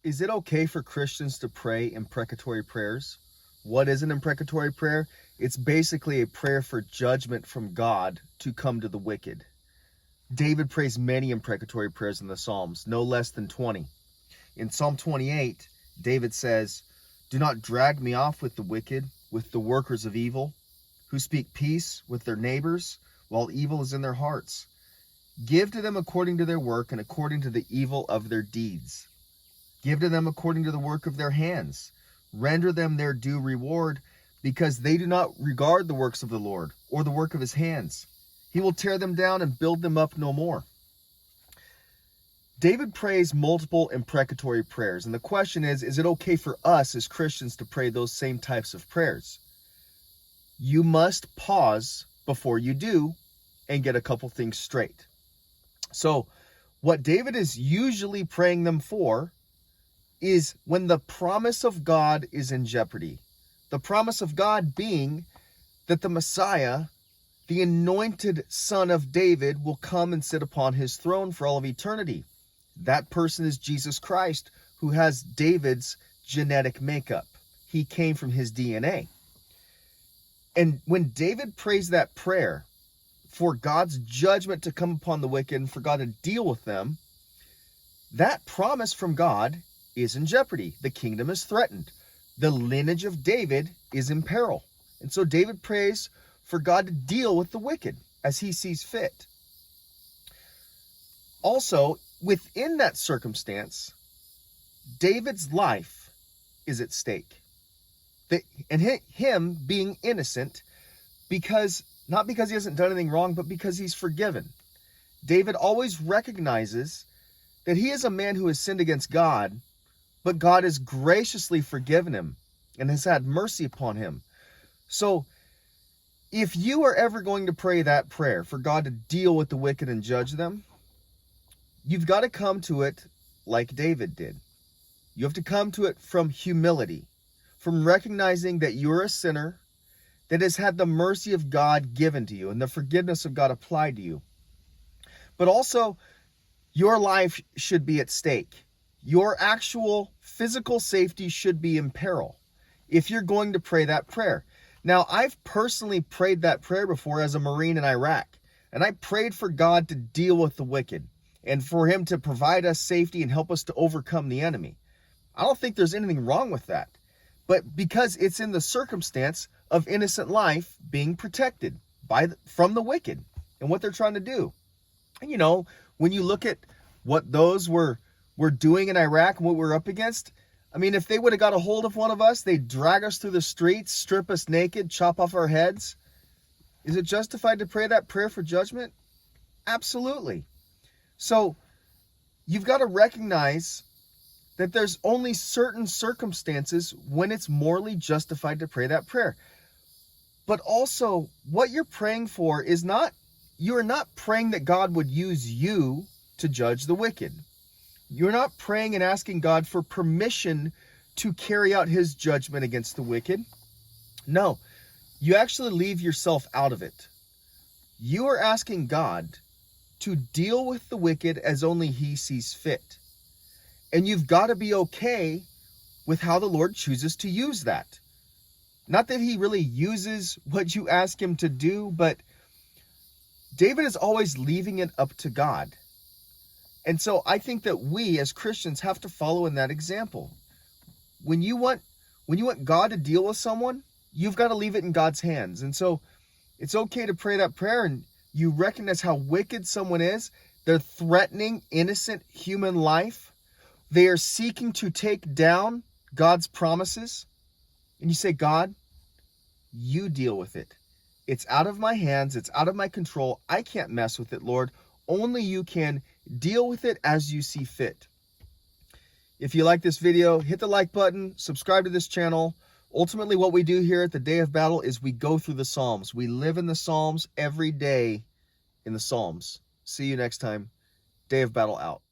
Is it okay for Christians to pray imprecatory prayers? What is an imprecatory prayer? It's basically a prayer for judgment from God to come to the wicked. David prays many imprecatory prayers in the Psalms, no less than 20. In Psalm 28, David says, "Do not drag me off with the wicked, with the workers of evil, who speak peace with their neighbors, while evil is in their hearts. Give to them according to their work and according to the evil of their deeds. Give to them according to the work of their hands. Render them their due reward, because they do not regard the works of the Lord, or the work of his hands. He will tear them down and build them up no more." David prays multiple imprecatory prayers, and the question is it okay for us as Christians to pray those same types of prayers? You must pause before you do and get a couple things straight. So, what David is usually praying them for is when the promise of God is in jeopardy. The promise of God being that the Messiah, the anointed son of David, will come and sit upon his throne for all of eternity. That person is Jesus Christ, who has David's genetic makeup. He came from his DNA. And when David prays that prayer for God's judgment to come upon the wicked and for God to deal with them, that promise from God is in jeopardy. The kingdom is threatened. The lineage of David is in peril. And so David prays for God to deal with the wicked as he sees fit. Also, within that circumstance, David's life is at stake. And him being innocent, not because he hasn't done anything wrong, but because he's forgiven. David always recognizes that he is a man who has sinned against God, but God has graciously forgiven him and has had mercy upon him. So if you are ever going to pray that prayer for God to deal with the wicked and judge them, you've got to come to it like David did. You have to come to it from humility, from recognizing that you're a sinner that has had the mercy of God given to you and the forgiveness of God applied to you. But also, your life should be at stake. Your actual physical safety should be in peril if you're going to pray that prayer. Now, I've personally prayed that prayer before as a Marine in Iraq, and I prayed for God to deal with the wicked and for him to provide us safety and help us to overcome the enemy. I don't think there's anything wrong with that, but because it's in the circumstance of innocent life being protected from the wicked and what they're trying to do. And when you look at what those were doing in Iraq and what we're up against, I mean, if they would have got a hold of one of us, they'd drag us through the streets, strip us naked, chop off our heads. Is it justified to pray that prayer for judgment? Absolutely. So you've got to recognize that there's only certain circumstances when it's morally justified to pray that prayer. But also, what you're praying for is you're not praying that God would use you to judge the wicked. You're not praying and asking God for permission to carry out his judgment against the wicked. No, you actually leave yourself out of it. You are asking God to deal with the wicked as only he sees fit. And you've got to be okay with how the Lord chooses to use that. Not that he really uses what you ask him to do, but David is always leaving it up to God. And so I think that we as Christians have to follow in that example. When you want God to deal with someone, you've got to leave it in God's hands. And so it's okay to pray that prayer and you recognize how wicked someone is. They're threatening innocent human life. They are seeking to take down God's promises. And you say, God, you deal with it. It's out of my hands. It's out of my control. I can't mess with it, Lord. Only you can. Deal with it as you see fit. If you like this video, hit the like button, subscribe to this channel. Ultimately, what we do here at the Day of Battle is we go through the Psalms. We live in the Psalms every day in the Psalms. See you next time. Day of Battle out.